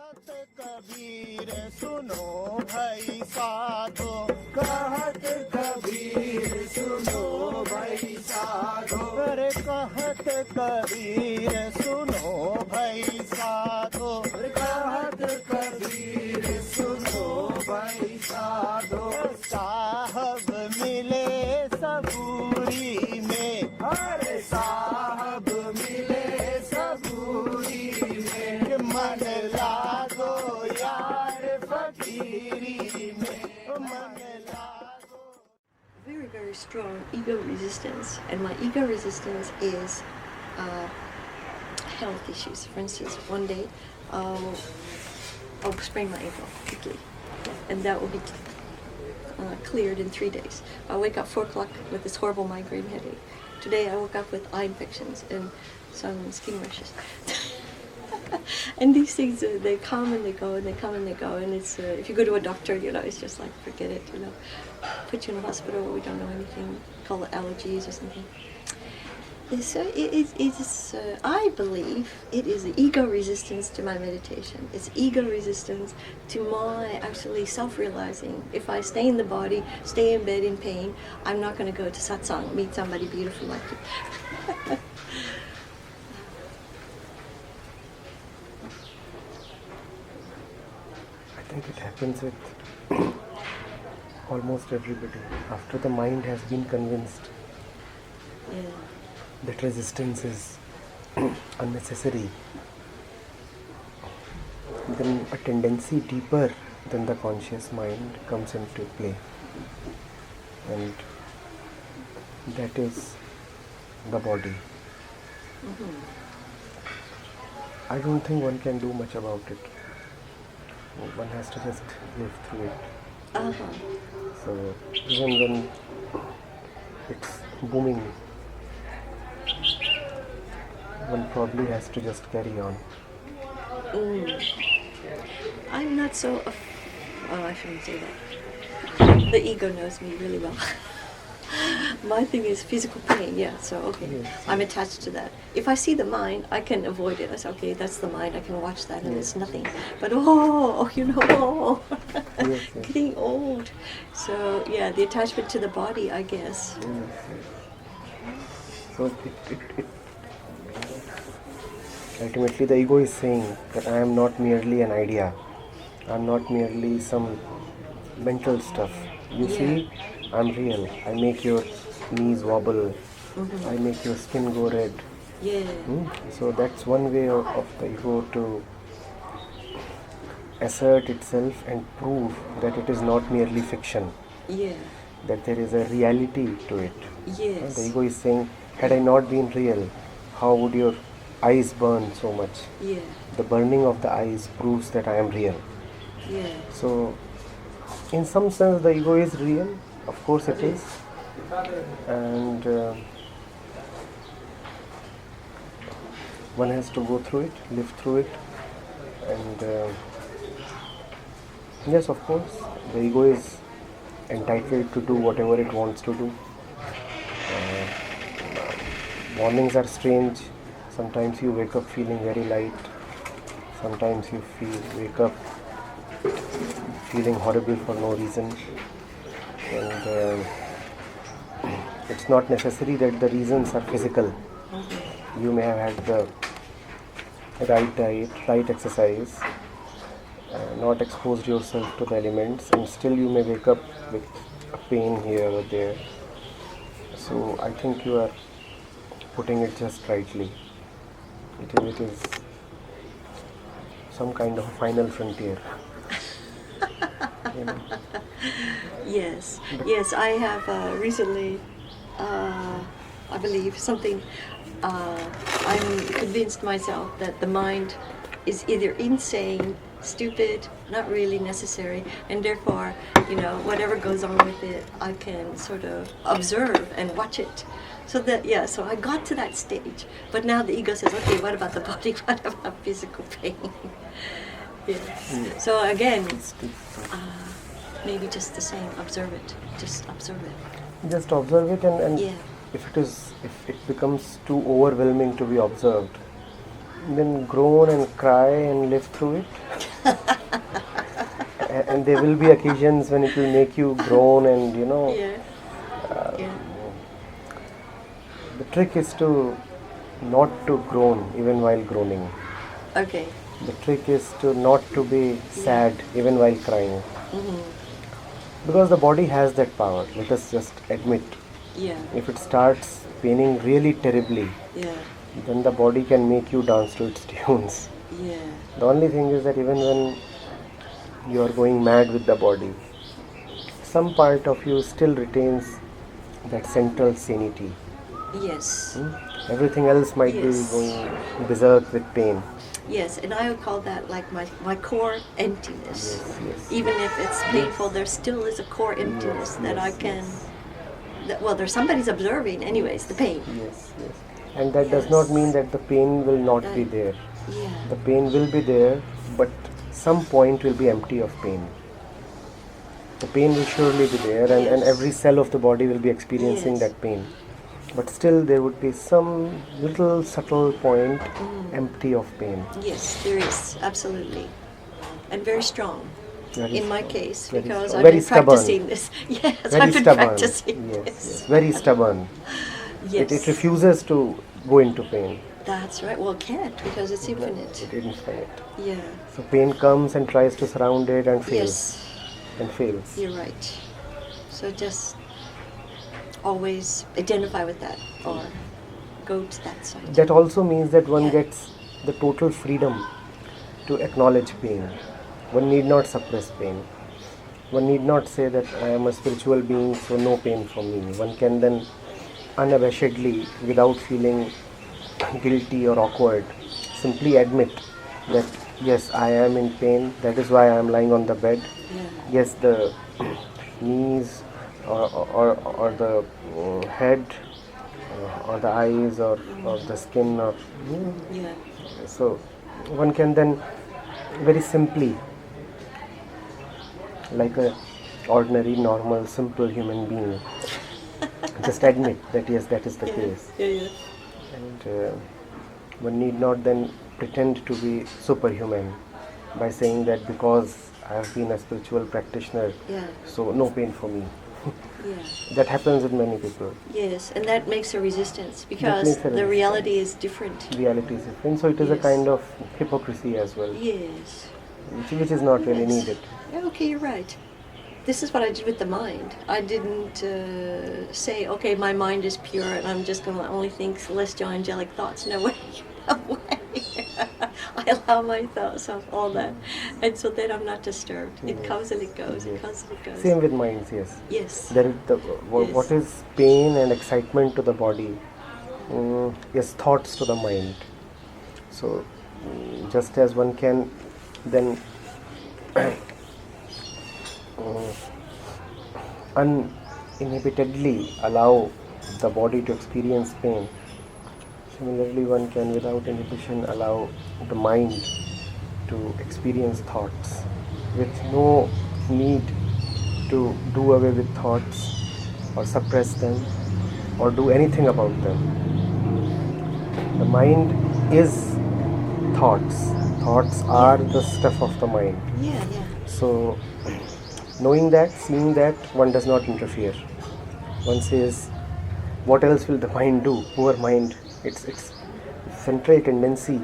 कहत कबीर सुनो भाई साधो, कहत कबीर सुनो भाई साधो, अरे कहत कबीर सुनो भाई साधो, कहत कबीर सुनो भाई साधो। साहब मिले सबूरी में, अरे साहब मिले सबूरी में, मन लागो यार फकीरी में, मन लागो। Very, very strong ego resistance, and my ego resistance is health issues. For instance, one day I'll sprain my ankle quickly, and that will be cleared in 3 days. I wake up 4 o'clock with this horrible migraine headache. Today I woke up with eye infections and some skin rashes. And these things, they come and they go, and they come and they go. And it's if you go to a doctor, it's just like, forget it, put you in a hospital, we don't know anything, call it allergies or something. So I believe it is ego resistance to my meditation. It's ego resistance to my actually self-realizing. If I stay in the body, stay in bed in pain, I'm not going to go to satsang, meet somebody beautiful like you. I think it happens with almost everybody. After the mind has been convinced that resistance is unnecessary, then a tendency deeper than the conscious mind comes into play, and that is the body. I don't think one can do much about it. One has to just live through it. So even when it's booming, one probably has to just carry on. I'm not so... I shouldn't say that. The ego knows me really well. My thing is physical pain, so okay. Yes. I'm attached to that. If I see the mind, I can avoid it. I say, okay, that's the mind, I can watch that and it's nothing. But Yes. Getting old. So the attachment to the body, I guess. So it ultimately the ego is saying that I am not merely an idea. I am not merely some mental stuff. You see, I'm real. I make your knees wobble. I make your skin go red. So that's one way of the ego to assert itself and prove that it is not merely fiction. That there is a reality to it. The ego is saying, had I not been real, how would your eyes burn so much? The burning of the eyes proves that I am real. So in some sense the ego is real, of course it is, and one has to go through it, live through it, and yes, of course, the ego is entitled to do whatever it wants to do. Mornings are strange. Sometimes you wake up feeling very light. Sometimes you wake up feeling horrible for no reason. And it's not necessary that the reasons are physical. You may have had the right diet, right exercise, not exposed yourself to the elements, and still you may wake up with a pain here or there. So I think you are putting it just rightly. It is some kind of a final frontier. Yes, I have recently, I believe, something, I'm convinced myself that the mind is either insane, stupid, not really necessary, and therefore, whatever goes on with it, I can sort of observe and watch it. So so I got to that stage, but now the ego says, okay, what about the body? What about physical pain? So again, maybe just the same, observe it, just observe it. Just observe it, and if it becomes too overwhelming to be observed, then groan and cry and live through it. And there will be occasions when it will make you groan, and Yeah. Yeah. the trick is to not to groan even while groaning. Okay. The trick is to not to be sad even while crying. Because the body has that power. Let us just admit. Yeah. If it starts paining really terribly, Yeah. then the body can make you dance to its tunes. Yeah. The only thing is that even when you are going mad with the body, some part of you still retains that central sanity. Yes. Everything else might Yes. be going berserk with pain. Yes, and I would call that like my core emptiness. Yes, yes. Even if it's painful, there still is a core emptiness Yes, that yes, I can. yes. Well, there's somebody's observing, anyways, the pain. Yes, yes. And that does not mean that the pain will not be there. Yeah. The pain will be there, but some point will be empty of pain. The pain will surely be there, and Yes. every cell of the body will be experiencing Yes. that pain. But still, there would be some little subtle point empty of pain. Yes, there is, absolutely. And very strong. Very In my strong. case, Very because strong. I've Very been stubborn. practicing this. Yes, Very I've been stubborn. practicing Yes, this. yes. Very stubborn. Yes. It refuses to go into pain. That's right. Well, it can't because it's infinite. It is infinite. Yeah. So pain comes and tries to surround it and fails. Yes, And fails. you're right. So just always identify with that or go to that side. That also means that one Yeah. gets the total freedom to acknowledge pain. One need not suppress pain. One need not say that I am a spiritual being, so no pain for me. One can then unabashedly, without feeling guilty or awkward, simply admit that yes, I am in pain, that is why I am lying on the bed. Yeah. Yes, the knees or the head or the eyes or the skin or Yeah. so one can then very simply, like a ordinary normal simple human being, just admit that yes, that is the case. Yeah, yeah. And one need not then pretend to be superhuman by saying that because I have been a spiritual practitioner, Yeah. so no pain for me. Yeah. That happens with many people. Yes, and that makes a resistance because makes a the resistance. reality is different. Reality is different, so it is a Yes. kind of hypocrisy as well, Yes. which is not really Yes. needed. Yeah, okay, you're right. This is what I did with the mind. I didn't say, okay, my mind is pure and I'm just going to only think celestial angelic thoughts. No way. No way. I allow my thoughts of all that. And so then I'm not disturbed. It comes and it goes. It Yes. comes and it goes. Same with minds, yes. Yes. There is what Yes. is pain and excitement to the body is thoughts to the mind. So just as one can then uninhibitedly allow the body to experience pain, similarly one can without inhibition allow the mind to experience thoughts with no need to do away with thoughts or suppress them or do anything about them. The mind is thoughts. Thoughts are the stuff of the mind. Yeah, yeah. So, knowing that, seeing that, one does not interfere. One says, what else will the mind do? Poor mind. Its central tendency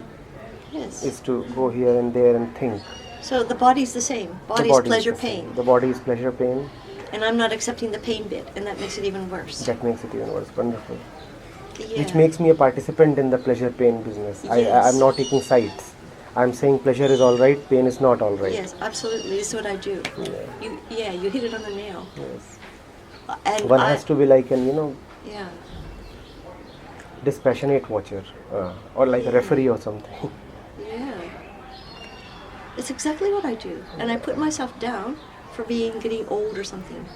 Yes. is to go here and there and think. So the body's the same. The Body's body is pleasure, the same. pain. The body is pleasure, pain. And I'm not accepting the pain bit, and that makes it even worse. That makes it even worse. Wonderful. Yeah. Which makes me a participant in the pleasure pain business. Yes. I'm not taking sides. I'm saying pleasure is all right, pain is not all right. Yes, absolutely. This is what I do. Yeah. You hit it on the nail. Yes. And One has to be like an, Yeah. dispassionate watcher or like a referee or something. Yeah. It's exactly what I do. And I put myself down for getting old or something.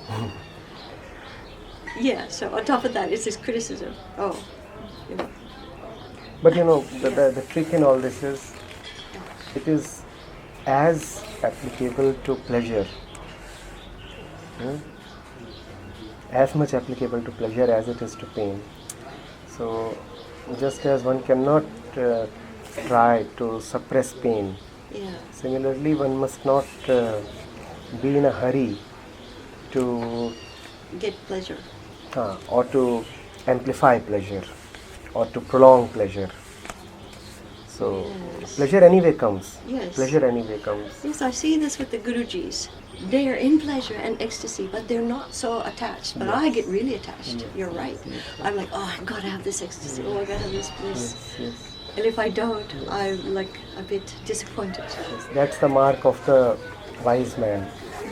Yeah, so on top of that is this criticism. Oh, you know. But the trick in all this is it is as applicable to pleasure, as much applicable to pleasure as it is to pain. So just as one cannot try to suppress pain Yeah. Similarly, one must not be in a hurry to Get pleasure. or to amplify pleasure or to prolong pleasure. So Yes. pleasure anyway comes. Yes. Pleasure anyway comes. Yes, I see this with the Gurujis. They are in pleasure and ecstasy, but they're not so attached. But I get really attached. You're right. I'm like, oh, I gotta have this ecstasy. Oh, I gotta have this bliss. Yes. And if I don't, I'm like a bit disappointed. That's the mark of the wise man.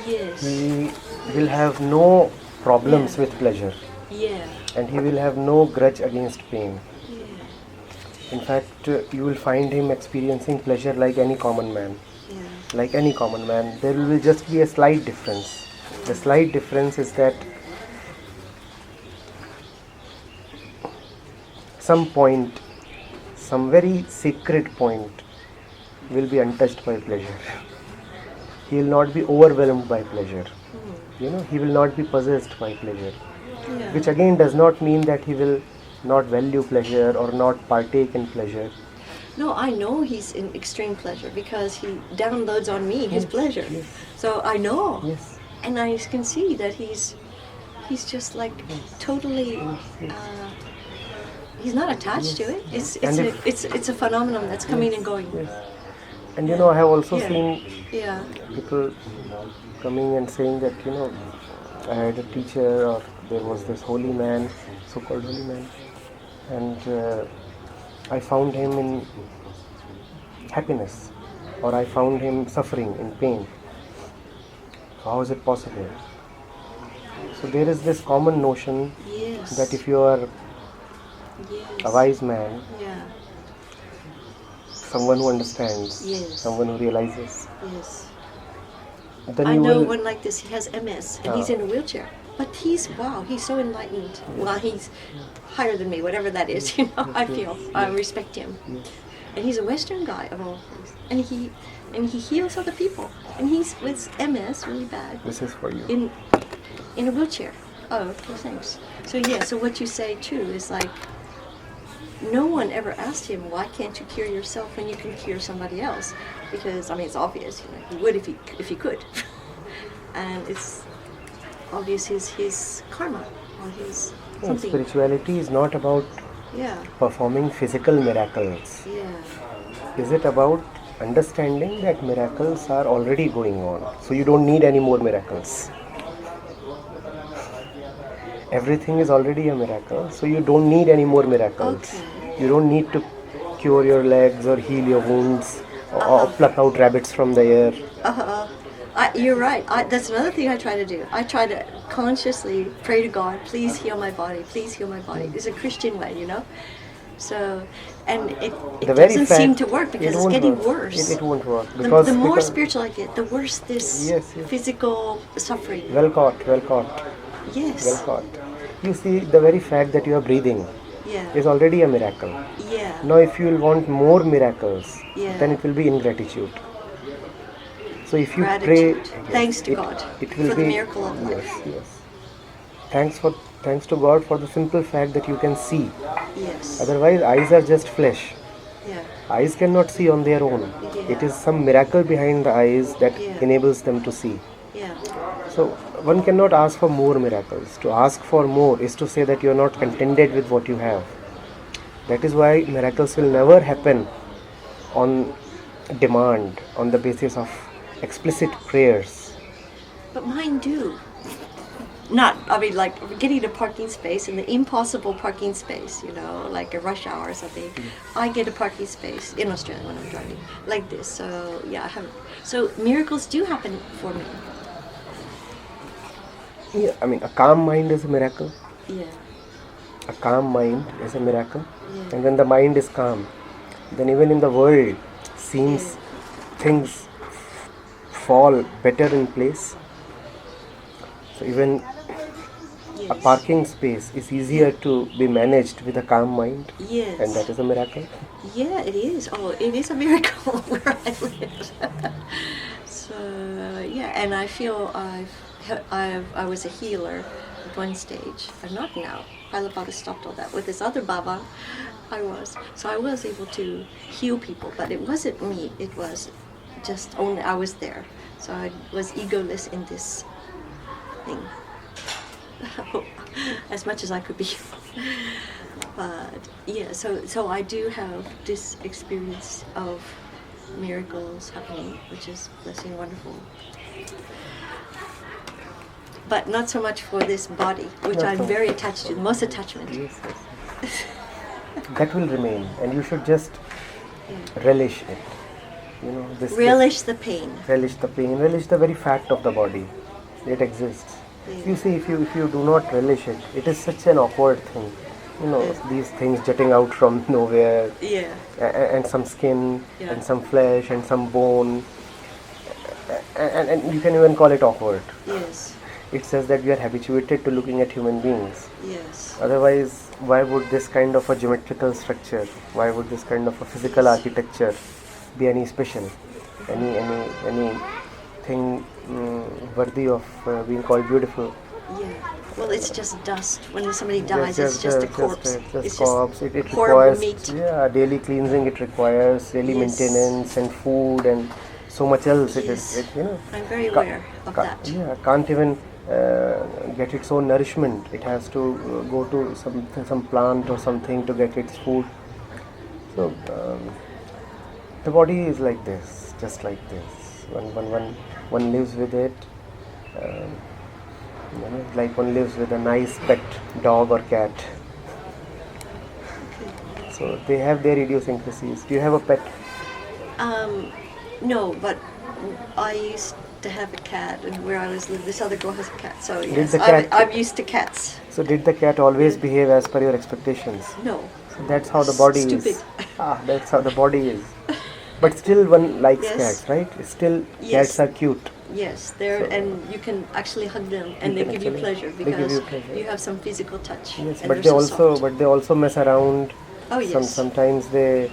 Yes. He will have no problems Yeah. with pleasure, Yeah. and he will have no grudge against pain. Yeah. In fact, you will find him experiencing pleasure like any common man. Yeah. Like any common man, there will just be a slight difference. The slight difference is that some point, some very sacred point will be untouched by pleasure. He will not be overwhelmed by pleasure. He will not be possessed by pleasure. Yeah. Which again does not mean that he will not value pleasure or not partake in pleasure. No, I know he's in extreme pleasure because he downloads on me his pleasure. Yes. So I know. Yes. And I can see that he's just like totally he's not attached to it. It's a phenomenon that's coming and going. Yes. And I have also Yeah. seen Yeah. people coming and saying that I had a teacher, or there was this holy man, so-called holy man, and I found him in happiness, or I found him suffering in pain. So how is it possible? So there is this common notion Yes. that if you are Yes. a wise man, Yeah. someone who understands, Yes. someone who realizes, Yes. then I you know will. one like this. He has MS and he's in a wheelchair. But he's so enlightened. Well, he's higher than me, whatever that is. I feel I respect him. And he's a Western guy of all things, and he heals other people. And he's with MS really bad This is for you. in a wheelchair. Oh, okay, thanks. So yeah, so what you say too is like, no one ever asked him, why can't you cure yourself when you can cure somebody else? Because it's obvious, he would if he could, and it's obvious his karma or his something. Spirituality is not about Yeah, performing physical miracles. yeah, Is it about understanding that miracles are already going on, so you don't need any more miracles? Everything is already a miracle, so you don't need any more miracles. Okay. You don't need to cure your legs or heal your wounds or pluck out rabbits from the air. You're right. That's another thing I try to do. I try to consciously pray to God, please heal my body, please heal my body. It's a Christian way, So, and it The very doesn't fact- seem to work because it it's won't getting work. worse. It won't work. The more because- spiritual I get, the worse this Yes, yes. physical suffering. Well caught, well caught, Yes. well caught. You see, the very fact that you are breathing Yeah. is already a miracle. Yeah. Now, if you will want more miracles, Yeah. then it will be ingratitude. So, if you Gratitude. pray, Thanks to God it will for be the miracle of life. Yes. Thanks to God for the simple fact that you can see. Yes. Otherwise, eyes are just flesh. Yeah. Eyes cannot see on their own. Yeah. It is some miracle behind the eyes that Yeah. enables them to see. Yeah. So one cannot ask for more miracles. To ask for more is to say that you are not contented with what you have. That is why miracles will never happen on demand, on the basis of explicit prayers. But mine do. Like getting a parking space in the impossible parking space, like a rush hour or something. I get a parking space in Australia when I'm driving, like this. So, yeah, I have. So, miracles do happen for me. Yeah, a calm mind is a miracle. Yeah. A calm mind is a miracle. Yeah. And when the mind is calm, then even in the world seems things fall better in place. So even Yes. a parking space is easier to be managed with a calm mind, Yes. and that is a miracle. Yeah, it is. Oh, it is a miracle where I live. So yeah, and I feel I was a healer at one stage. I'm not now. Pila Baba stopped all that. With this other Baba, I was. So I was able to heal people, but it wasn't me. It was just only I was there. So I was egoless in this thing. As much as I could be. But yeah, so I do have this experience of miracles happening, which is blessing and wonderful. But not so much for this body, which Not I'm so- very attached to, most attachment. Yes, yes. That will remain, and you should just Yeah. relish it. You know, Relish the pain. relish the pain, relish the very fact of the body. It exists. Yeah. You see, if you do not relish it, it is such an awkward thing. You know, Yes. these things jutting out from nowhere, Yeah. and some skin, Yeah. and some flesh, and some bone, and you can even call it awkward. Yes. It says that we are habituated to looking at human beings. Yes. Otherwise, why would this kind of a geometrical structure, why would this kind of a physical architecture be any special, any thing worthy of being called beautiful? Yeah. Well, it's just dust. When somebody dies, it's just a corpse. Just It's corpse. It horrible requires meat. daily cleansing. It requires daily Yes. maintenance and food and so much else. Yes. You know. I'm very aware of that. Yeah, can't even get its own nourishment. It has to go to some plant or something to get its food. So the body is like this, just like this. One lives with it. You know, like one lives with a nice pet dog or cat. So they have their idiosyncrasies. Do you have a pet? No, but I used to have a cat, and where I was living, this other girl has a cat. So Did yes, the cat- I'm used to cats. So did the cat always behave as per your expectations? No. So that's how the body Stupid. is. That's how the body is. But still one likes Yes. cats, right? Still Yes. cats are cute. Yes, they're So- and you can actually hug them, and You they can give you actually- pleasure they give because you pleasure. you have some physical touch. Yes, and but they're they so also soft. mess around. Oh yes. Sometimes they,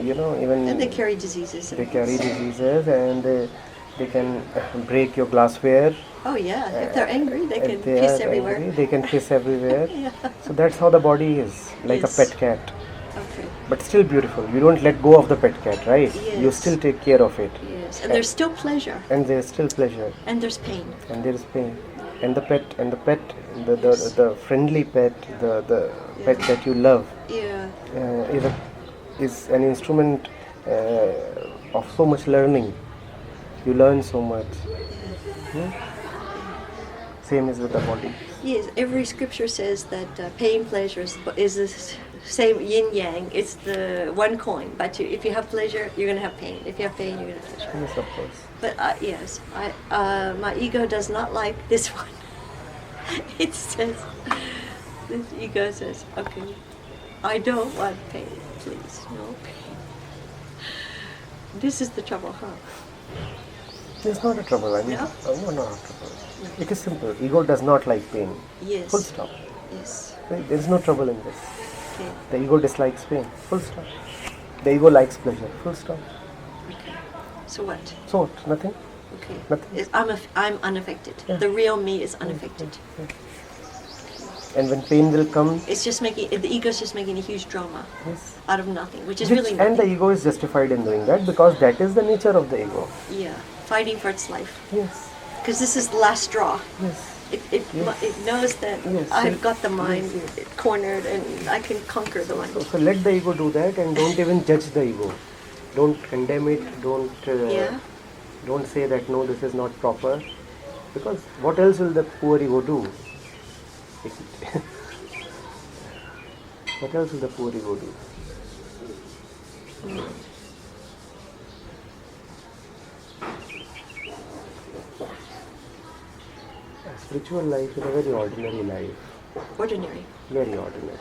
you know, even And they carry diseases. they carry diseases, and they can break your glassware. Oh yeah, if they're angry, they If can they piss are everywhere. angry, they can piss everywhere. Yeah. So that's how the body is, like Yes. a pet cat. Okay. But still beautiful. You don't let go of the pet cat, right? You Yes. still take care of it. Yes, and there's still pleasure, And there's still pleasure, and there's pain. and there is pain. And the pet, Yes. the friendly pet, the pet that you love, Yeah. is an instrument of so much learning. You learn so much. Same is with the body. Yes, every scripture says that pain, pleasure is the same yin yang. It's the one coin. But if you have pleasure, you're going to have pain. If you have pain, you're going to have pleasure. Yes, of course. But yes, my ego does not like this one. It says, this ego says, okay, I don't want pain, please, no pain. This is the trouble, huh? There's not a trouble. I mean, No? no, not a trouble. It is simple. Ego does not like pain. Yes. Full stop. Yes. Right? There is no trouble in this. Okay. The ego dislikes pain. Full stop. The ego likes pleasure. Full stop. Okay. So what? So what? Nothing? Okay. Nothing. I'm unaffected. Yeah. The real me is unaffected. And when pain will come, It's just the ego's just making a huge drama yes. out of nothing, which is Which- really and the nothing. ego is justified in doing that because that is the nature of the ego. Yeah, fighting for its life. Yes. Because this is the last straw. Yes. It knows that Yes, I've so- got the mind yes, cornered and I can conquer the mind. So let the ego do that, and don't even judge the ego. Don't condemn it. Yeah. Don't say that no, this is not proper, because what else will the poor ego do? What else will the poor ego do? A spiritual life is a very ordinary life. Ordinary. Very ordinary.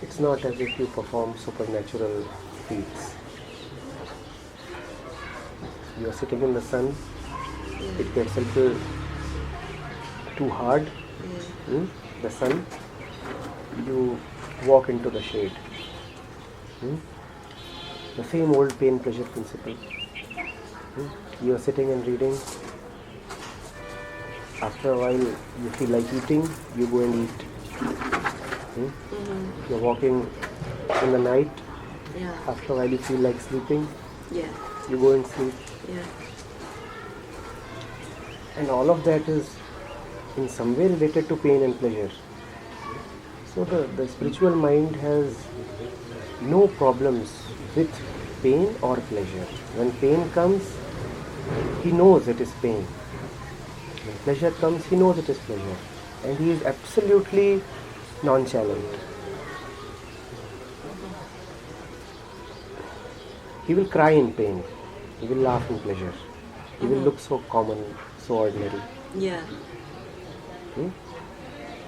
It's not as if you perform supernatural feats. You are sitting in the sun, it gets a little too hard, Yeah. the sun, you walk into the shade. The same old pain pressure principle. You are sitting and reading. After a while, you feel like eating, you go and eat. You're walking in the night. Yeah. After a while, you feel like sleeping, Yeah. You go and sleep. Yeah. And all of that is in some way related to pain and pleasure. So the spiritual mind has no problems with pain or pleasure. When pain comes, he knows it is pain. When pleasure comes, he knows it is pleasure. And he is absolutely nonchalant. He will cry in pain. He will laugh in pleasure. He will look so common, so ordinary. Yeah. Hmm?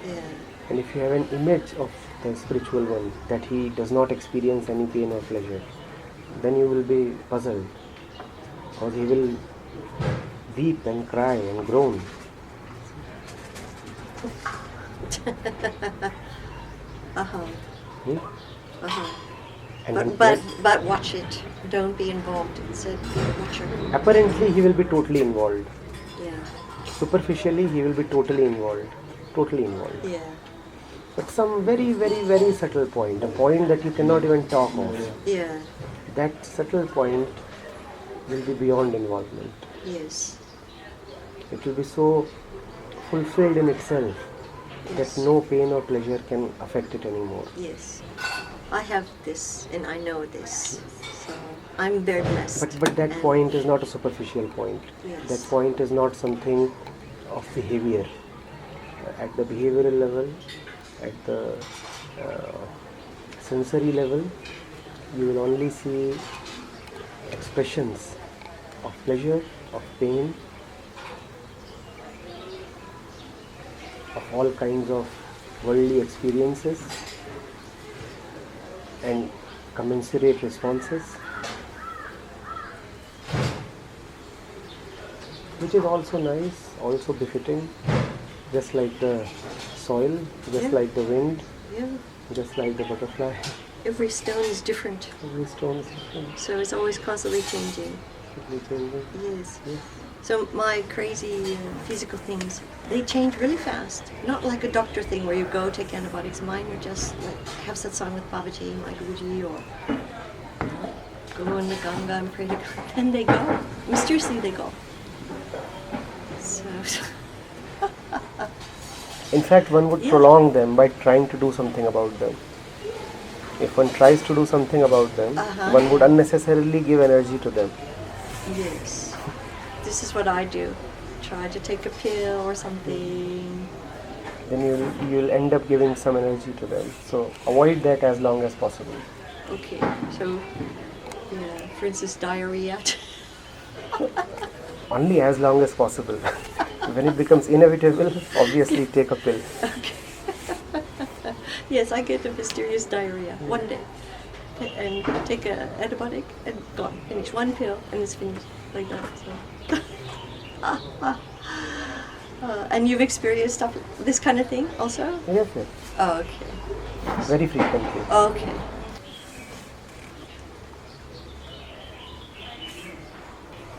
Yeah. And if you have an image of the spiritual one, that he does not experience any pain or pleasure, then you will be puzzled. Because he will weep and cry and groan. Uh-huh. Hmm? Uh-huh. And then But watch it. Don't be involved. Instead, be a watcher. apparently he will be totally involved. Yeah. Superficially he will be totally involved. Totally involved. Yeah. But some very, very, very subtle point, a point that you cannot even talk of, Yeah. that subtle point will be beyond involvement. Yes. It will be so fulfilled in itself Yes. that no pain or pleasure can affect it anymore. Yes. I have this and I know this. So I'm very blessed. But that And- point is not a superficial point. Yes. That point is not something of behavior. At the behavioral level, at the sensory level, you will only see expressions of pleasure, of pain, of all kinds of worldly experiences and commensurate responses, which is also nice, also befitting, just like the soil, just Yeah. like the wind, Yeah. just like the butterfly. Every stone is different. Every stone is different, So it's always constantly changing. completely changing. Yes. Yes. So my crazy physical things, they change really fast. Not like a doctor thing where you go take antibiotics. Mine are just like have satsang with Babaji, my Guruji, or go in the Ganga and pray to God. And they go. Mysteriously they go. So In fact, one would Yeah. prolong them by trying to do something about them. If one tries to do something about them, Uh-huh. one would unnecessarily give energy to them. yes. This is what I do. Try to take a pill or something. Then you'll end up giving some energy to them. So avoid that as long as possible. Okay. So yeah, for instance diarrhea. Only as long as possible. When it becomes inevitable, obviously take a pill. Yes, I get a mysterious diarrhea one day. And take an antibiotic and gone. Finish one pill and it's finished. Like that. So. And you've experienced stuff, this kind of thing also? Yes, yes. Oh, okay. Very frequently. Okay.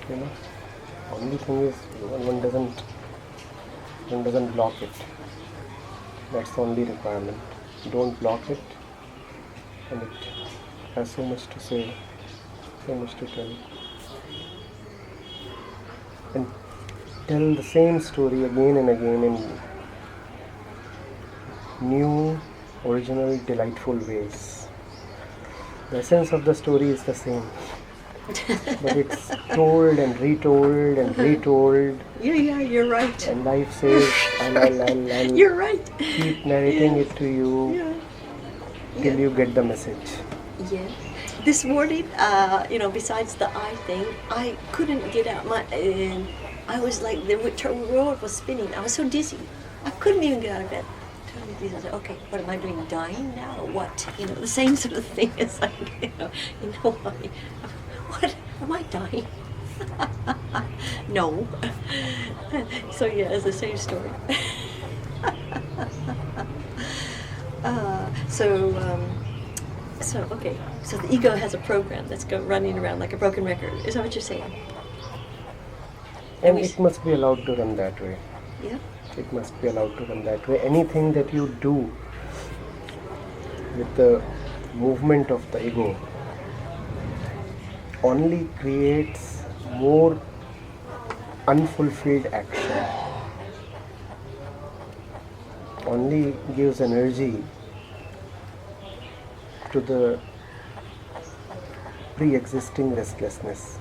You know, only thing is one doesn't block it. That's the only requirement. Don't block it, and it has so much to say, so much to tell. And tell the same story again and again in new, original, delightful ways. The essence of the story is the same, but it's told and retold and retold, Yeah, you're right. and life says, I'll You're right. keep narrating it to you Yeah. till you get the message. Yeah. This morning, besides the eye thing, I couldn't get out my. I was like the world was spinning. I was so dizzy. I couldn't even get out of bed. Totally dizzy. I said, okay, what am I doing? Dying now or what? The same sort of thing. It's like, what? Am I dying? No. So yeah, it's the same story. Okay. So the ego has a program that's running around like a broken record. Is that what you're saying? And it must be allowed to run that way. Yeah. It must be allowed to run that way. Anything that you do with the movement of the ego only creates more unfulfilled action, only gives energy to the pre-existing restlessness.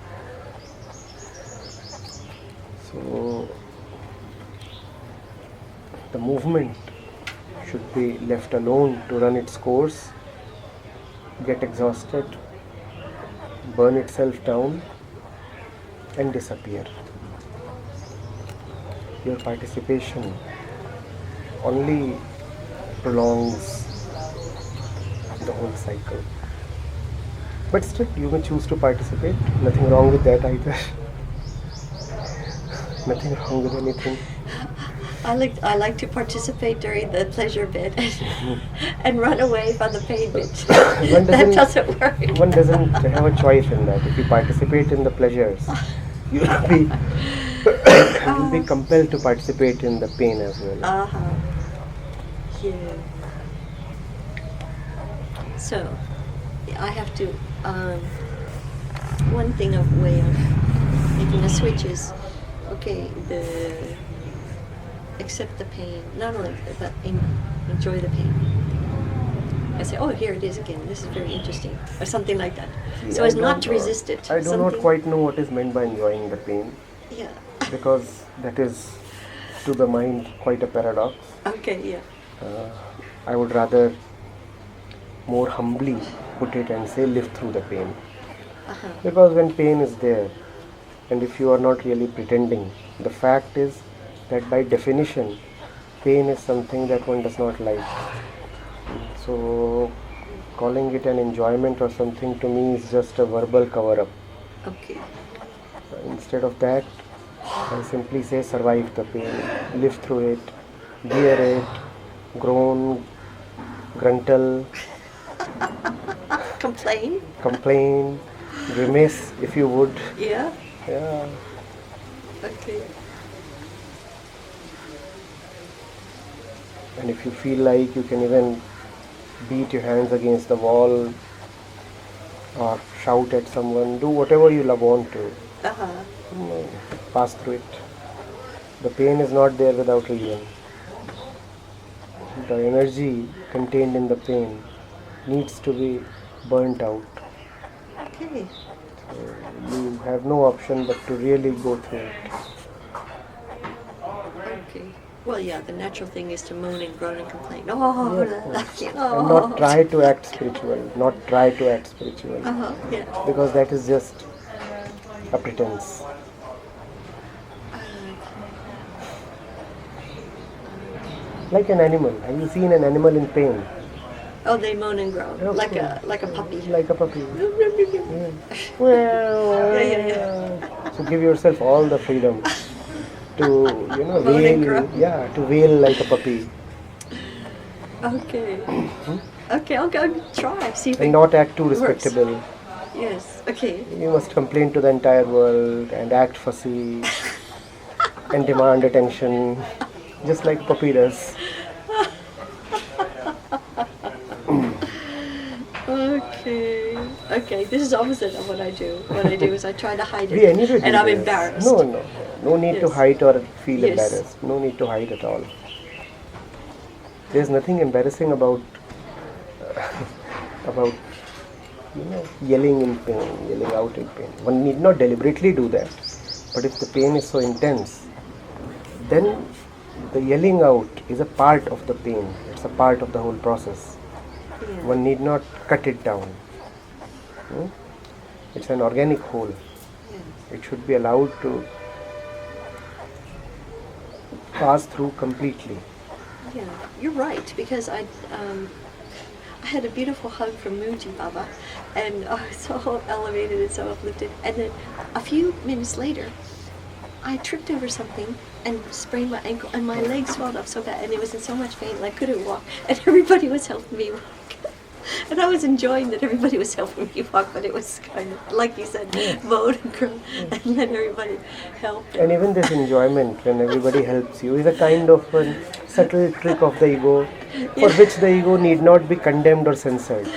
So the movement should be left alone to run its course, get exhausted, burn itself down, and disappear. Your participation only prolongs the whole cycle. But still, you may choose to participate. Nothing wrong with that either. Nothing wrong with anything. I like to participate during the pleasure bit and run away from the pain bit. That doesn't work. One doesn't have a choice in that. If you participate in the pleasures, you will be you'll be compelled to participate in the pain as well. Yeah. So, I have to. One thing of way of making a switch is, okay, accept the pain, not only but enjoy the pain. I say, oh, here it is again. This is very interesting, or something like that. So as not to resist it. I do not quite know what is meant by enjoying the pain. Yeah. Because that is, to the mind, quite a paradox. Okay. Yeah. I would rather more humbly put it and say live through the pain. Because when pain is there, and if you are not really pretending, the fact is that by definition, pain is something that one does not like. So calling it an enjoyment or something to me is just a verbal cover-up. Okay. Instead of that, I simply say survive the pain, live through it, bear it, groan, gruntle, complain, grimace if you would. Yeah. Yeah. Okay. And if you feel like, you can even beat your hands against the wall or shout at someone, do whatever you want to. Pass through it. The pain is not there without reason. The energy contained in the pain needs to be burnt out. Okay. So you have no option but to really go through it. Okay. Well, yeah, the natural thing is to moan and groan and complain. And not try to act spiritual. Yeah. Because that is just a pretense. Like an animal. Have you seen an animal in pain? Oh, they moan and groan, like a puppy. Like a puppy. Yeah. Yeah. So give yourself all the freedom to, Moan and groan. to wail like a puppy. Okay. Okay, I'll go try. See if And it not act too works. respectable. Yes. Okay. You must complain to the entire world and act fussy and demand attention, just like a puppy does. Okay, this is opposite of what I do. What I do is I try to hide We anyway it, do and I'm this. embarrassed. No need to Yes. hide or feel Yes. embarrassed. No need to hide at all. There's nothing embarrassing about yelling in pain, yelling out in pain. One need not deliberately do that. But if the pain is so intense, then the yelling out is a part of the pain. It's a part of the whole process. Yeah. One need not cut it down. It's an organic whole. It should be allowed to pass through completely. Yeah, you're right, because I had a beautiful hug from Muji Baba, and I was so elevated and so uplifted. And then a few minutes later, I tripped over something and sprained my ankle, and my leg swelled up so bad, and it was in so much pain, and I couldn't walk, and everybody was helping me walk. And I was enjoying that everybody was helping me walk, but it was kind of, like you said, moan and groan, and let everybody help. And even this enjoyment when everybody helps you is a kind of a subtle trick of the ego, for which the ego need not be condemned or censored.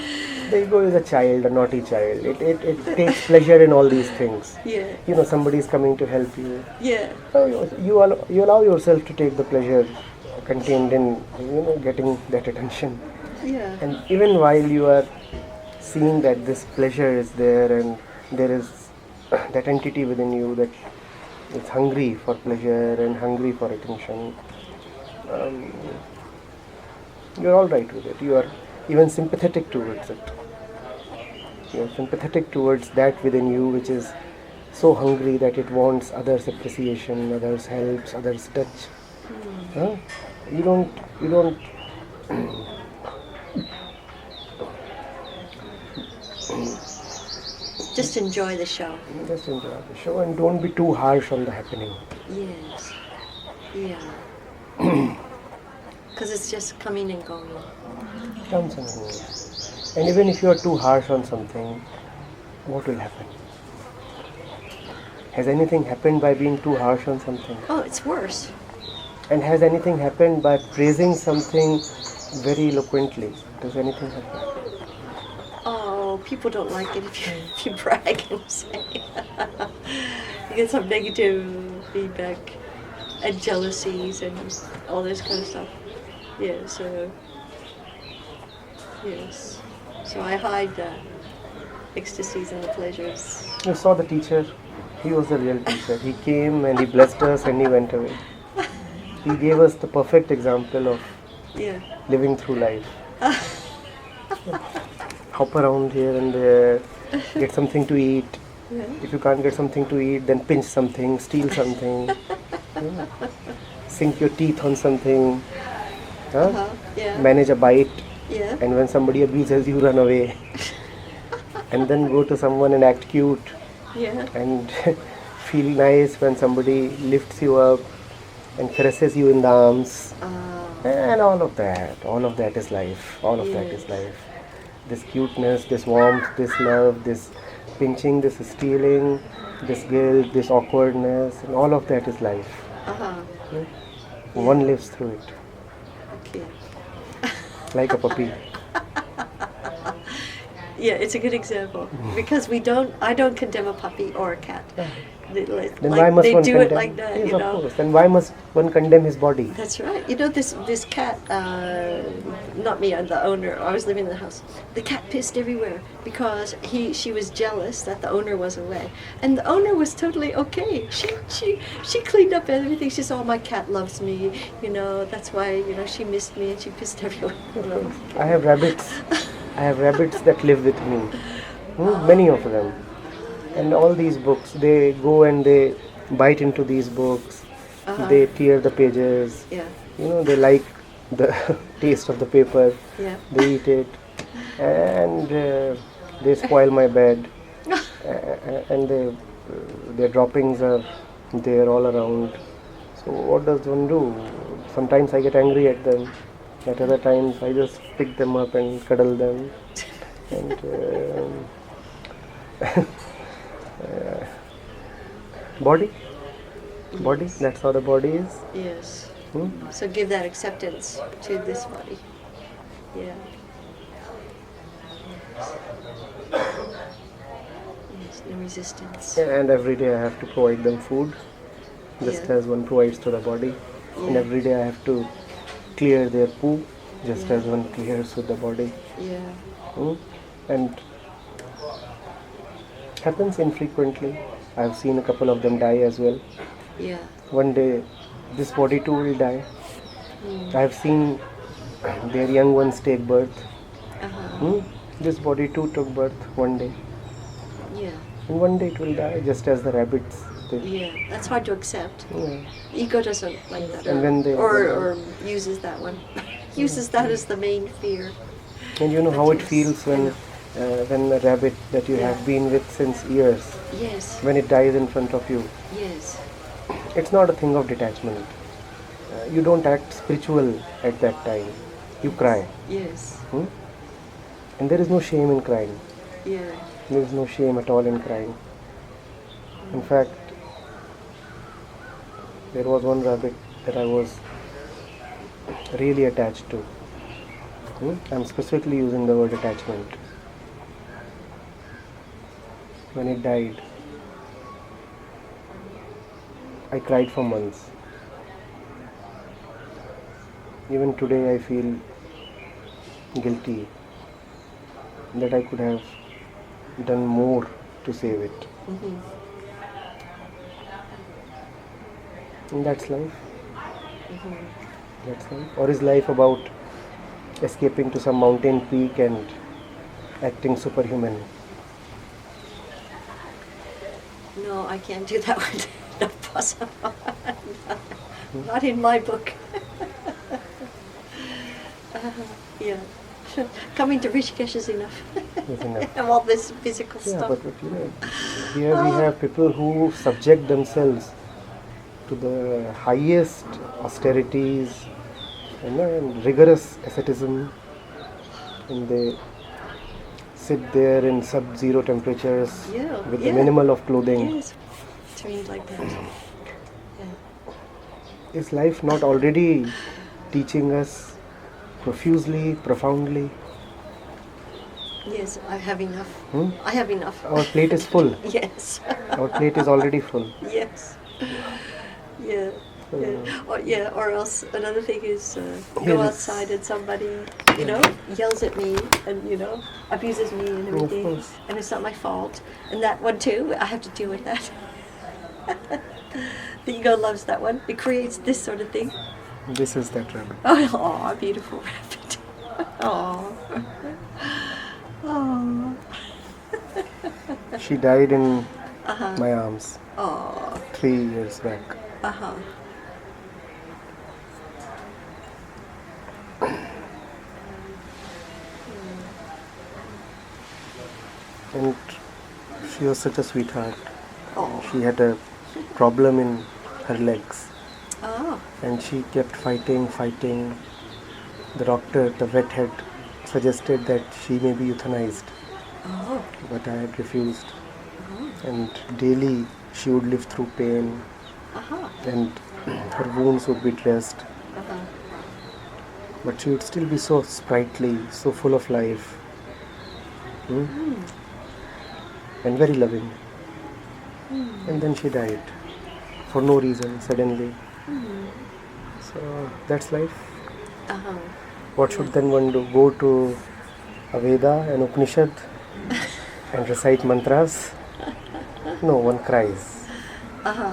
The ego is a child, a naughty child. It takes pleasure in all these things. Yeah. You know, somebody is coming to help you. Yeah. So you allow yourself to take the pleasure contained in, getting that attention. Yeah. And even while you are seeing that this pleasure is there and there is that entity within you that is hungry for pleasure and hungry for attention, you're all right with it. You are even sympathetic towards it. You are sympathetic towards that within you which is so hungry that it wants others' appreciation, others' helps, others' touch. Huh? You don't Just enjoy the show. just enjoy the show and don't be too harsh on the happening. Yes. Yeah. Because it's just coming and going. Comes and goes. And even if you are too harsh on something, what will happen? Has anything happened by being too harsh on something? Oh, it's worse. And has anything happened by praising something very eloquently? Does anything happen? Oh, people don't like it if you brag and say. You get some negative feedback and jealousies and all this kind of stuff. Yeah, so yes. So I hide the ecstasies and the pleasures. You saw the teacher. He was the real teacher. He came and he blessed us and he went away. He gave us the perfect example of Yeah. living through life. Hop around here and there, get something to eat. Yeah. If you can't get something to eat, then pinch something, steal something, sink your teeth on something, Yeah. manage a bite, Yeah. and when somebody abuses you, run away. And then go to someone and act cute Yeah. and feel nice when somebody lifts you up and caresses you in the arms. And all of that is life. All of that is life. This cuteness, this warmth, this love, this pinching, this stealing, this guilt, this awkwardness, and all of that is life. One lives through it Okay. like a puppy. Yeah, it's a good example because I don't condemn a puppy or a cat. Then why must they one do condemn? it like that, Yes, you of know. course. Then why must one condemn his body? That's right. You know, this cat, not me, I'm the owner. I was living in the house. The cat pissed everywhere because she was jealous that the owner was away, and the owner was totally okay. She cleaned up everything. She said, "Oh, my cat loves me. You know, that's why she missed me, and she pissed everywhere." You know. I have rabbits. I have rabbits that live with me. Many of them. And all these books, they go and they bite into these books. They tear the pages. Yeah. They like the taste of the paper. Yeah. They eat it. And they spoil my bed. And their droppings are there all around. So what does one do? Sometimes I get angry at them. At other times I just pick them up and cuddle them. And body, that's how the body is. Yes. So give that acceptance to this body. Yeah. Yes, no resistance. And every day I have to provide them food, just Yeah. as one provides to the body. And Yeah. every day I have to clear their poo, just Yeah. as one clears with the body. Yeah. And happens infrequently. I've seen a couple of them die as well. Yeah. One day this body too will die. I've seen their young ones take birth. This body too took birth one day. Yeah. And one day it will die, just as the rabbits did. Yeah. That's hard to accept. Yeah. Ego doesn't like that. And when they- or uses that one. Uses that as the main fear. And you know how it Yes. feels when a rabbit that you have been with since years, Yes. when it dies in front of you. Yes. It's not a thing of detachment. You don't act spiritual at that time. You cry. Yes. And there is no shame in crying. Yeah. There is no shame at all in crying. In fact, there was one rabbit that I was really attached to. I'm specifically using the word attachment. when it died, I cried for months. Even today I feel guilty that I could have done more to save it. Mm-hmm. And that's life. Mm-hmm. That's life. Or is life about escaping to some mountain peak and acting superhuman? No, I can't do that one. Not possible. Not in my book. Yeah. Coming to Rishikesh is enough. Is enough. And all this physical Yeah, stuff. but here we have people who subject themselves to the highest austerities, and rigorous asceticism, and they sit there in sub-zero temperatures Yeah, with yeah. a minimal of clothing. Yes. Trained like that. Yeah. Is life not already teaching us profusely, profoundly? Yes, I have enough. Hmm? I have enough. Our plate is full. Yes. Our plate is already full. Yes. Yeah. Yeah. Or else another thing is go Yes. outside and somebody, yells at me and, abuses me and Of everything. course. And it's not my fault. And that one too, I have to deal with that. The ego loves that one. It creates this sort of thing. This is that rabbit. Oh, beautiful rabbit. Oh. Oh. She died in Uh-huh. my arms Oh. 3 years back. Uh-huh. And she was such a sweetheart. Oh. She had a problem in her legs. Oh. And she kept fighting. The doctor, the vet, had suggested that she may be euthanized, Oh. but I had refused. And daily she would live through pain, Uh-huh. and her wounds would be dressed, Uh-huh. but she would still be so sprightly, so full of life, and very loving. And then she died for no reason, suddenly. So that's life. Uh-huh. What should then one do? Go to a Veda, an Upanishad, and recite mantras? No, one cries. Uh-huh.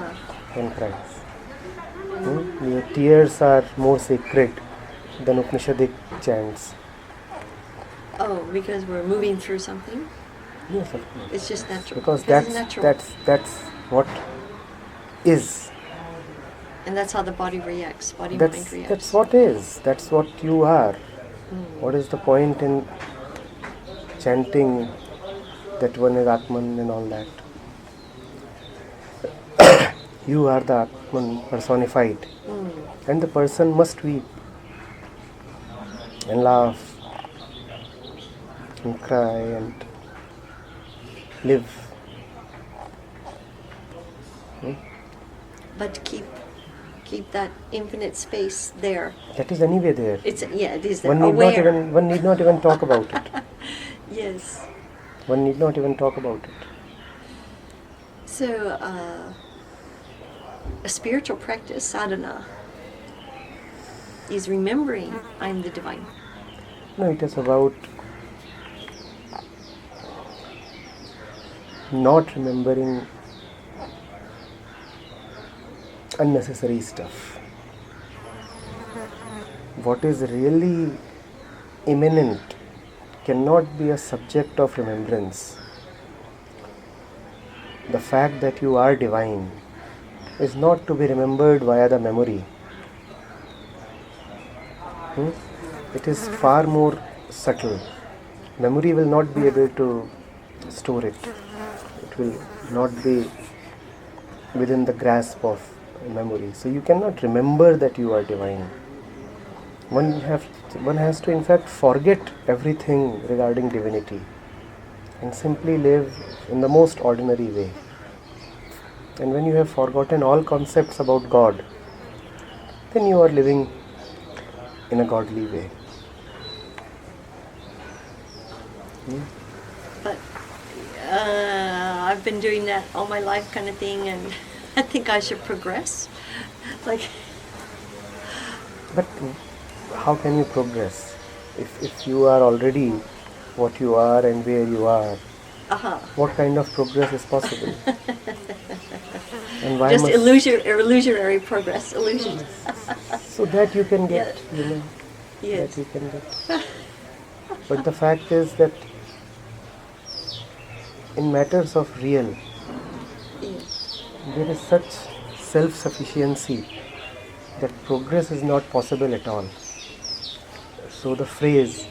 One cries. Your tears are more sacred than Upanishadic chants. Oh, because we're moving through something? Yes, of course. It's just natural. Because it's natural. that's what is. And that's how the body reacts. Mind reacts. That's what is. That's what you are. What is the point in chanting that one is Atman and all that? You are the Atman personified. And the person must weep and laugh and cry and live. But keep that infinite space there. That is anyway there. It is there. One need not even talk about it. Yes. One need not even talk about it. So, a spiritual practice, sadhana, is remembering I'm the divine. No, it is about not remembering unnecessary stuff. What is really immanent cannot be a subject of remembrance. The fact that you are divine is not to be remembered via the memory. It is far more subtle. Memory will not be able to store it. It will not be within the grasp of memory. So you cannot remember that you are divine. One has to in fact forget everything regarding divinity and simply live in the most ordinary way. And when you have forgotten all concepts about God, then you are living in a godly way. But I've been doing that all my life kind of thing, and I think I should progress. Like, But how can you progress if you are already what you are and where you are? What kind of progress is possible? And why just must illusionary progress, illusion. so that you can get, you know, Yes. that you can get. But the fact is that in matters of real, Yes. there is such self-sufficiency that progress is not possible at all. So the phrase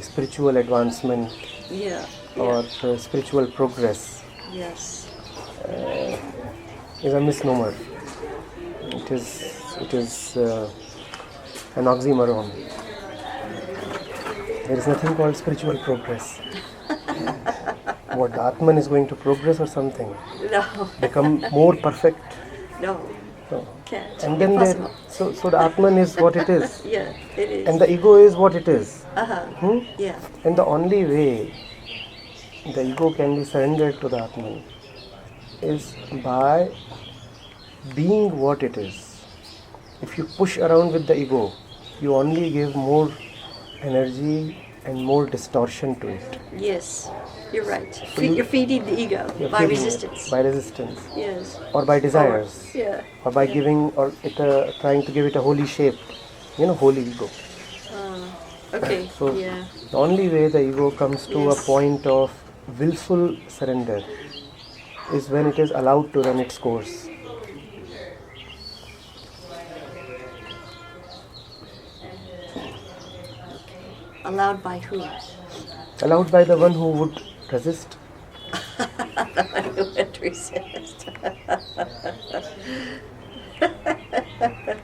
spiritual advancement Yeah. or spiritual progress Yes. is a misnomer. It is an oxymoron. There is nothing called spiritual progress. What, the Atman is going to progress or something? No. Become more perfect? No. No. Can't. And then there, Impossible. so the Atman is what it is. Yeah, it is. And the ego is what it is. Uh-huh. Yeah. And the only way the ego can be surrendered to the Atman is by being what it is. If you push around with the ego, you only give more energy and more distortion to it. Yes. You're right. So You're feeding the ego You're by feeding it resistance. by resistance, Yes. or by desires, Yeah. or by giving, or trying to give it a holy shape. You know, holy ego. Okay. So Yeah. the only way the ego comes to Yes. a point of willful surrender is when it is allowed to run its course. Allowed by who? Allowed by the one who would resist. I would resist.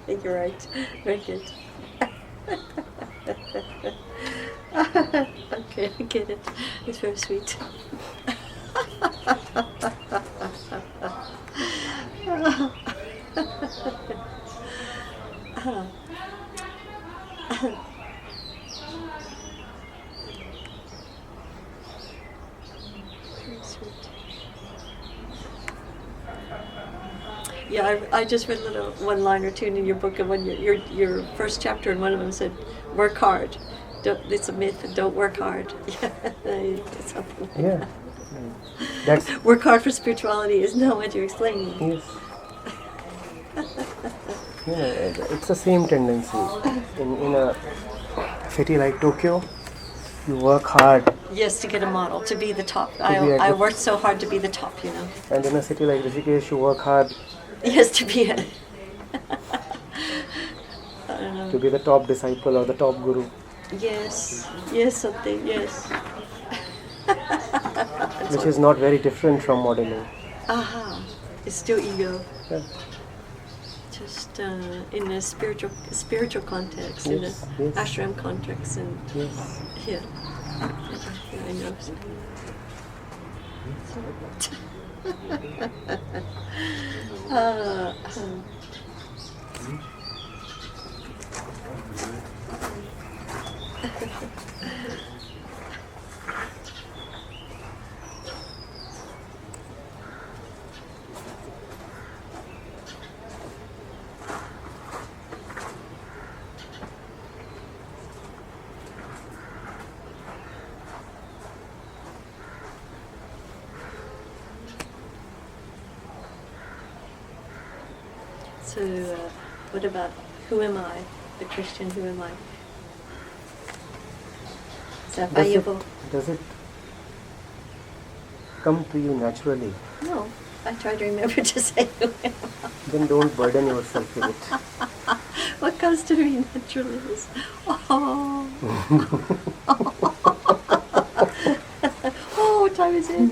You're right. Very good. Okay, I get it. It's very sweet. Very sweet. Yeah, I just read a little one line or two in your book, and when your first chapter, and one of them said, "Work hard." It's a myth. Don't work hard. Yeah, something like Yeah. that. That's Work hard for spirituality is not what you're explaining. yes. You know, it's the same tendency. In a city like Tokyo, you work hard, Yes, to get a model, to be the top. be at I the- worked so hard to be the top, you know. and in a city like Rishikesh, you work hard Yes, to be a. I don't know. to be the top disciple or the top guru. Yes, yes, something, yes. Which is not very different from modeling. Aha, it's still ego. Yeah. Just in a spiritual context, Yes, in yes. an ashram context, and Yes. yeah, I know. So, what about who am I? The Christian, who am I? Is that valuable? Does it come to you naturally? No, I try to remember to say who am I. Then don't burden yourself with it. What comes to me naturally is, oh. Oh, what time is it?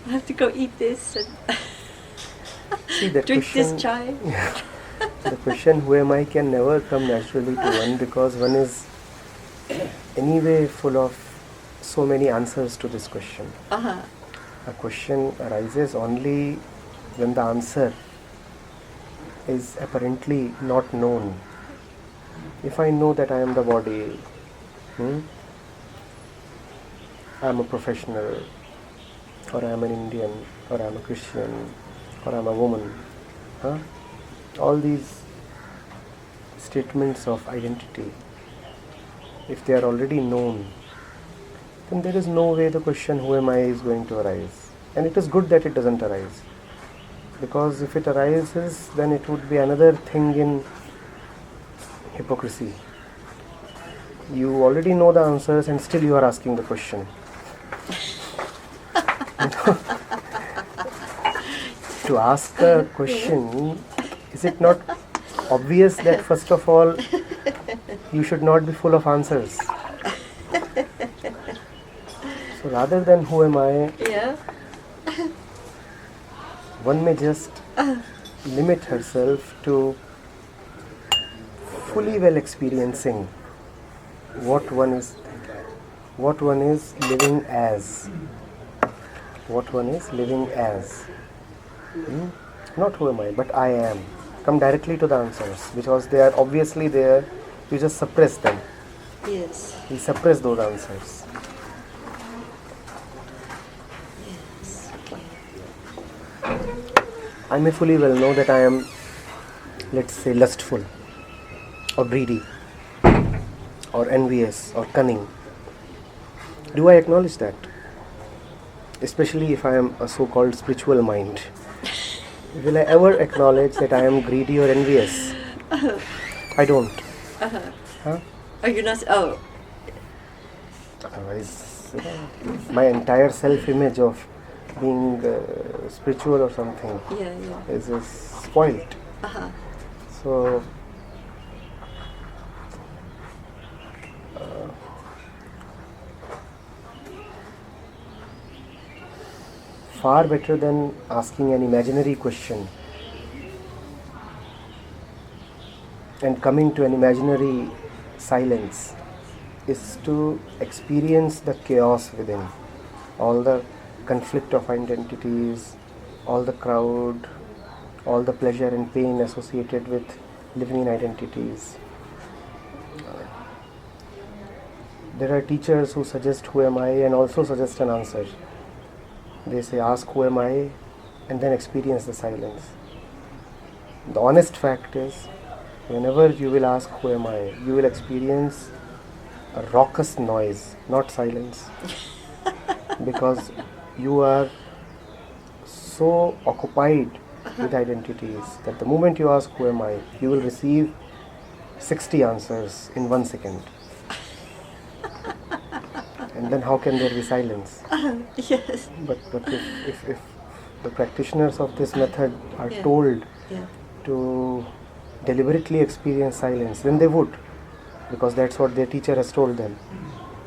I have to go eat this and See, that drink question, this chai. the question who am I can never come naturally to one, because one is anyway full of so many answers to this question. Uh-huh. A question arises only when the answer is apparently not known. If I know that I am the body, I'm a professional, or I'm an Indian, or I'm a Christian, or I'm a woman. Huh? All these statements of identity, if they are already known, then there is no way the question who am I is going to arise. And it is good that it doesn't arise. Because if it arises, then it would be another thing in hypocrisy. You already know the answers and still you are asking the question. To ask a question, is it not obvious that first of all you should not be full of answers? So rather than who am I, Yeah. one may just limit herself to fully well experiencing what one is living as. What one is living as. Not who am I, but I am. Come directly to the answers, because they are obviously there. You just suppress them. Yes. You suppress those answers. Yes. I may fully well know that I am, let's say, lustful, or greedy, or envious, or cunning. Do I acknowledge that? Especially if I am a so-called spiritual mind. Will I ever acknowledge that I am greedy or envious? I don't. Huh? Oh, you're not. Oh. Otherwise, my entire self-image of being spiritual or something Yeah. is spoiled. So, far better than asking an imaginary question and coming to an imaginary silence is to experience the chaos within, all the conflict of identities, all the crowd, all the pleasure and pain associated with living in identities. There are teachers who suggest who am I and also suggest an answer. They say ask who am I and then experience the silence. The honest fact is, whenever you will ask who am I, you will experience a raucous noise, not silence. Because you are so occupied with identities that the moment you ask who am I, you will receive 60 answers in 1 second. And then how can there be silence? Yes. But if the practitioners of this method are Yeah. told Yeah. to deliberately experience silence, then they would, because that's what their teacher has told them.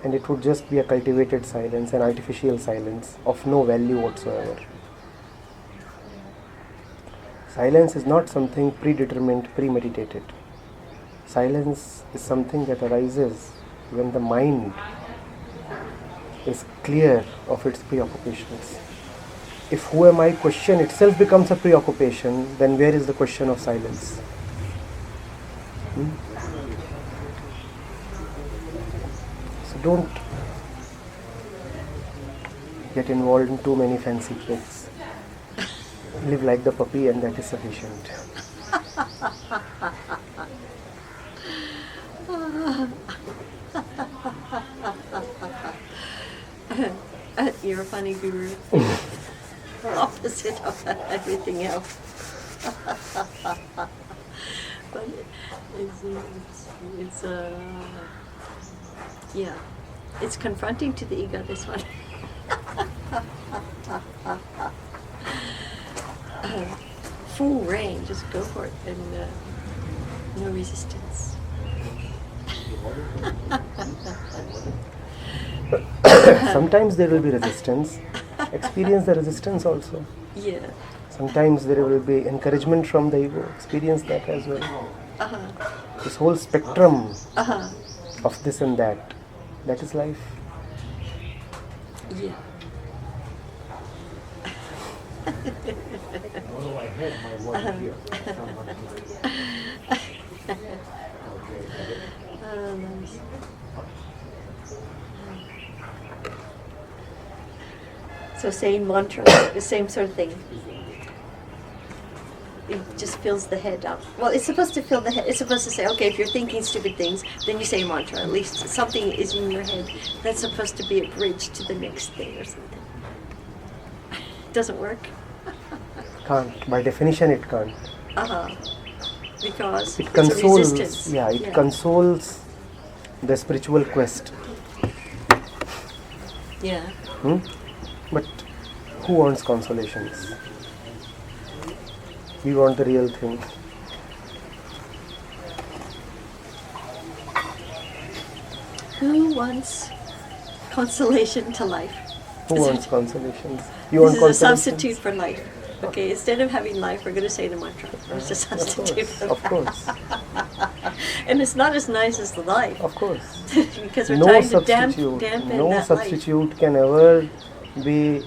And it would just be a cultivated silence, an artificial silence of no value whatsoever. Silence is not something predetermined, premeditated. Silence is something that arises when the mind is clear of its preoccupations. If who am I question itself becomes a preoccupation, then where is the question of silence? So don't get involved in too many fancy tricks. Live like the puppy and that is sufficient. You're a funny guru. Opposite of everything else. But it's yeah, it's confronting to the ego, this one. Full reign, just go for it, and no resistance. Sometimes there will be resistance. Experience the resistance also. Yeah. Sometimes there will be encouragement from the ego. Experience that as well. This whole spectrum of this and that. That is life. Yeah. Although I had my one here. Nice. So saying mantra, the same sort of thing. It just fills the head up. Well, it's supposed to fill the head. It's supposed to say, okay, if you're thinking stupid things, then you say mantra. At least something is in your head that's supposed to be a bridge to the next thing or something. Doesn't work? Can't. By definition, it can't. Because It it's a consoles. resistance. Yeah, it consoles the spiritual quest. Yeah. But who wants consolations? We want the real thing. Who wants consolation to life? Who wants consolations? This You want is a consolations? substitute for life. Okay, instead of having life, we're going to say the mantra. It's a substitute for Of course. And it's not as nice as the life. Of course. Because we're No trying to substitute. dampen No that substitute can ever be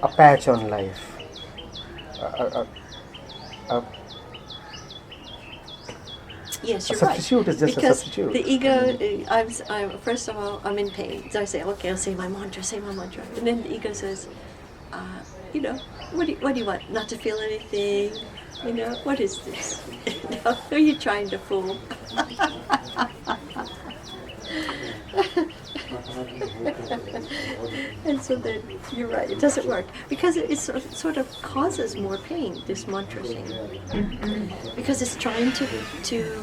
a patch on life. Yes, A you're right. substitute is just a Because substitute. the ego, I'm first of all, I'm in pain. So I say, okay, I'll say my mantra, and then the ego says, what do you want? Not to feel anything? What is this? Who are you trying to fool? And so then you're right, it doesn't work because it sort of causes more pain, this mantra thing, because it's trying to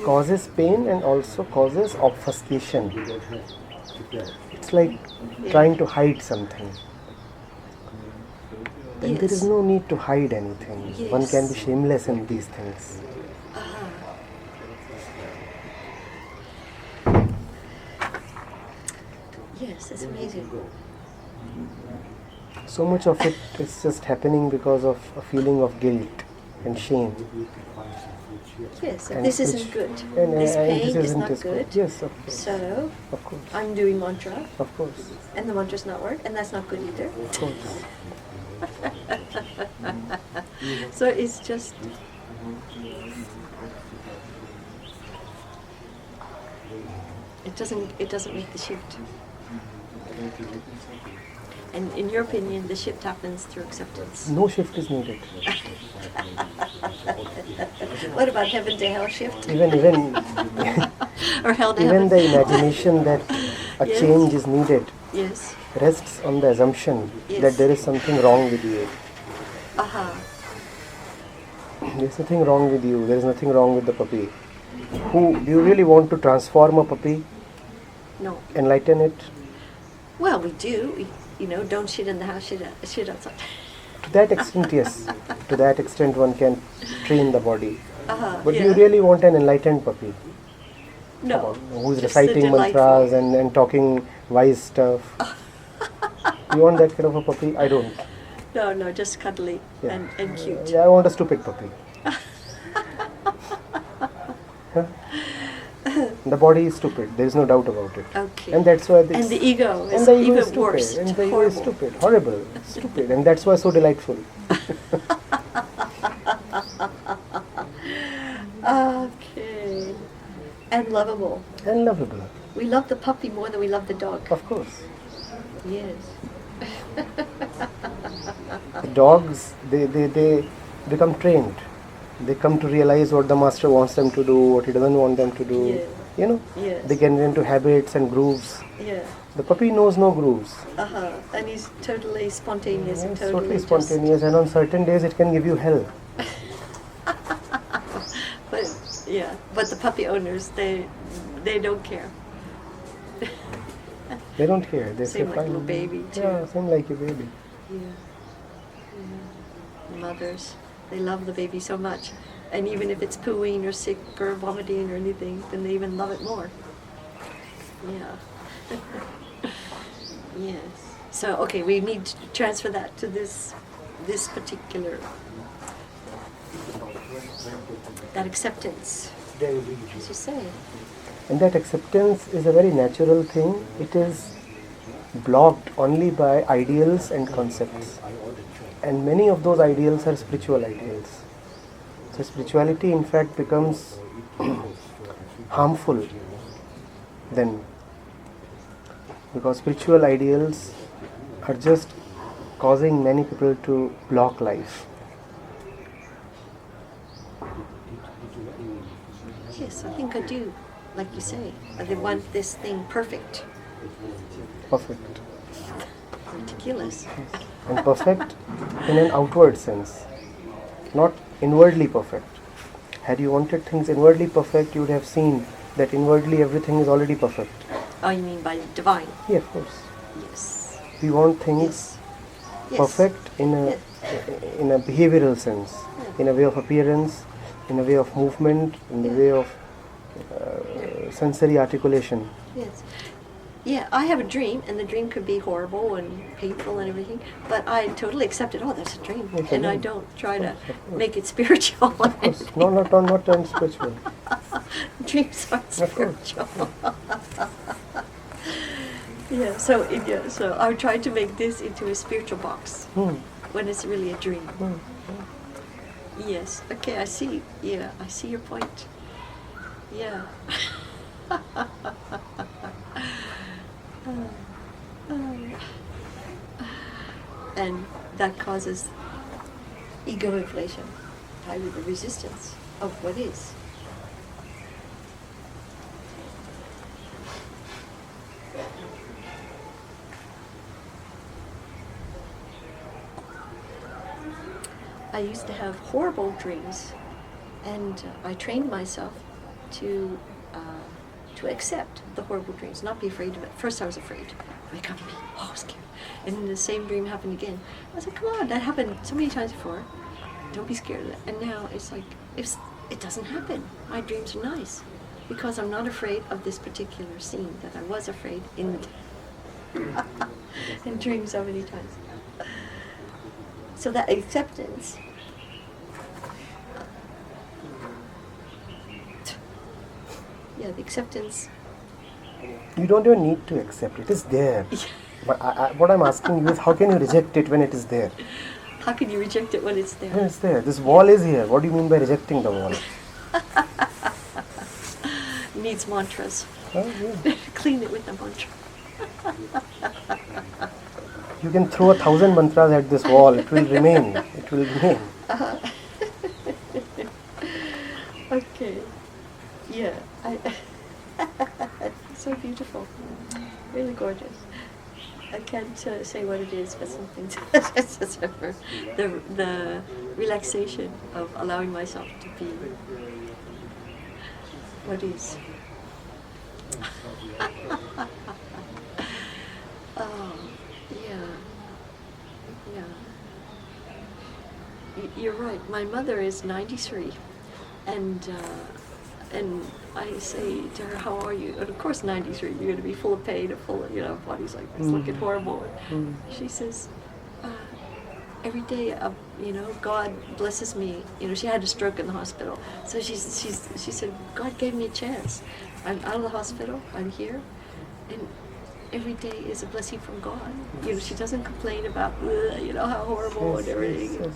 Causes pain and also causes obfuscation. It's like trying to hide something. And there is Yes. no need to hide anything. One can be shameless in these things. Yes, it's amazing. So much of it is just happening because of a feeling of guilt and shame. Yes, And this which- isn't good. and This pain is isn't not as good. Yes, of course. So Of course. I'm doing mantra, Of course. and the mantra's not work, and that's not good either. Of course. So it's just it doesn't make the shift. And in your opinion, the shift happens through acceptance. No shift is needed. What about heaven to hell shift? Even Or hell to even heaven? the imagination that a Yes. change is needed Yes. rests on the assumption Yes. that there is something wrong with you. There's nothing wrong with you. There is nothing wrong with the puppy. Do you really want to transform a puppy? No. Enlighten it? Well, we do. Don't shit in the house, shit outside. To that extent, yes. To that extent, one can train the body. But do yeah. you really want an enlightened puppy? No. Who's Just a reciting mantras and talking wise stuff? You want that kind of a puppy? I don't. No, just cuddly Yeah. and cute. Yeah, I want a stupid puppy. Huh? The body is stupid. There is no doubt about it. Okay. And that's why And the ego is and the ego even is stupid. worse. And the ego Horrible. is stupid, horrible, stupid, and that's why so delightful. Okay. And lovable. And lovable, We love the puppy more than we love the dog. of course. Yes. Dogs, they become trained. They come to realize what the master wants them to do, what he doesn't want them to do. Yeah. You know, Yes. they get into habits and grooves. Yeah. The puppy knows no grooves. And he's totally spontaneous and It's totally totally just- spontaneous, and on certain days it can give you hell. But the puppy owners, they don't care. They don't care. They Seem say, like a fine. little baby, too. Yeah, seem like a baby. Yeah. Mothers, they love the baby so much. And even if it's pooing or sick or vomiting or anything, then they even love it more. Yeah. Yes. So, okay, we need to transfer that to this particular, that acceptance, as you say. And that acceptance is a very natural thing. It is blocked only by ideals and concepts. And many of those ideals are spiritual ideals. So spirituality in fact becomes harmful then because spiritual ideals are just causing many people to block life. Yes, I think I do. Like you say, they want this thing perfect. Perfect. Ridiculous. And perfect in an outward sense, not inwardly perfect. Had you wanted things inwardly perfect, you would have seen that inwardly everything is already perfect. Oh, you mean by divine? Yeah, of course. Yes. We want things Yes. Yes. perfect in a behavioral sense, in a way of appearance, in a way of movement, in the way of sensory articulation. Yes. Yeah, I have a dream, and the dream could be horrible and painful and everything, but I totally accept it. Oh, that's a dream. It's a And I dream. don't try to Of course. make it spiritual. Of course, no, not spiritual. Dreams are Of course. spiritual. So I tried to make this into a spiritual box when it's really a dream. Yes. Okay, I see. Yeah, I see your point. Yeah. And that causes ego inflation, tied with the resistance of what is. I used to have horrible dreams, and I trained myself to accept the horrible dreams, not be afraid of it. First I was afraid. Wake up, oh, scared. And then the same dream happened again. I was like, come on, that happened so many times before. Don't be scared of it. And now it's like, it doesn't happen. My dreams are nice because I'm not afraid of this particular scene that I was afraid in in dreams so many times. So that acceptance, yeah, the acceptance. You don't even need to accept it. It's there. But what I'm asking you is, how can you reject it when it is there? How can you reject it when it's there? When it's there. This wall is here. What do you mean by rejecting the wall? It needs mantras. Oh, yeah. Clean it with a mantra. You can throw 1,000 mantras at this wall. It will remain. It will remain. Okay. Yeah. So beautiful. Really gorgeous. I can't say what it is, but something. The relaxation of allowing myself to be what is. Oh, yeah. You're right. My mother is 93, and I say to her, "How are you?" And of course, 93. You're going to be full of pain, and full of body's like this, looking horrible. And she says, "Every day, God blesses me." She had a stroke in the hospital, so she said, "God gave me a chance. I'm out of the hospital. I'm here, and every day is a blessing from God." She doesn't complain about how horrible and everything. Yes.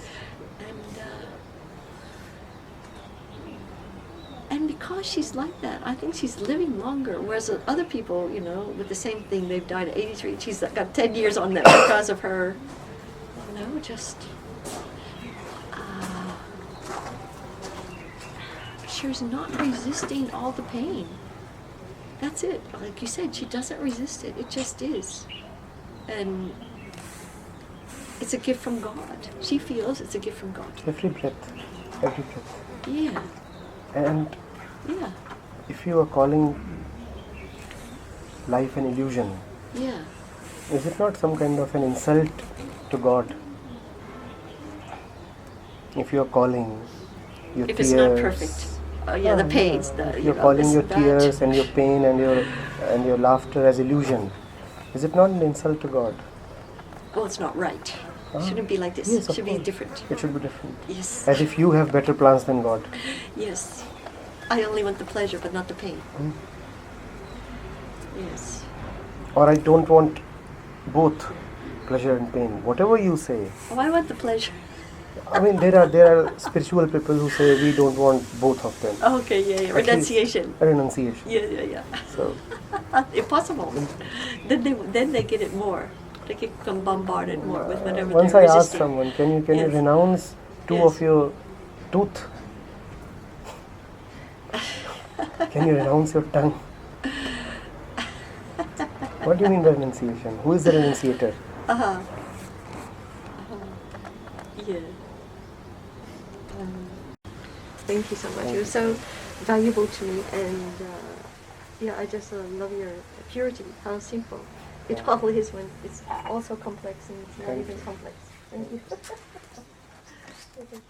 And because she's like that, I think she's living longer. Whereas other people, with the same thing, they've died at 83. She's got 10 years on them because of her, just she's not resisting all the pain. That's it. Like you said, she doesn't resist it. It just is. And it's a gift from God. She feels it's a gift from God. Every breath. Every breath. Yeah. And Yeah. if you are calling life an illusion, Yeah. is it not some kind of an insult to God? If you are calling your If tears, it's not perfect. Oh yeah, the pains. if you're calling this, your that. tears and your pain and your laughter as illusion, is it not an insult to God? Well, it's not right. It shouldn't be like this. Yes, It of should be course. different. It should be different. Yes. As if you have better plans than God. Yes. I only want the pleasure, but not the pain. Yes. Or I don't want both pleasure and pain. Whatever you say, Oh, I want the pleasure. I mean, there are spiritual people who say we don't want both of them. Okay, yeah, At least renunciation. a renunciation. Yeah. So Impossible. Then they get it more. They get bombarded more with whatever once they're I asked resisting. someone, can you Yes. renounce two Yes. of your tooth? Can you renounce your tongue? What do you mean by renunciation? Who is the renunciator? Yeah. Thank you so much. It was so valuable to me, and yeah, I just love your purity. How simple it all is when it's also complex and it's not Thank even you. complex. Thank you. Thank you.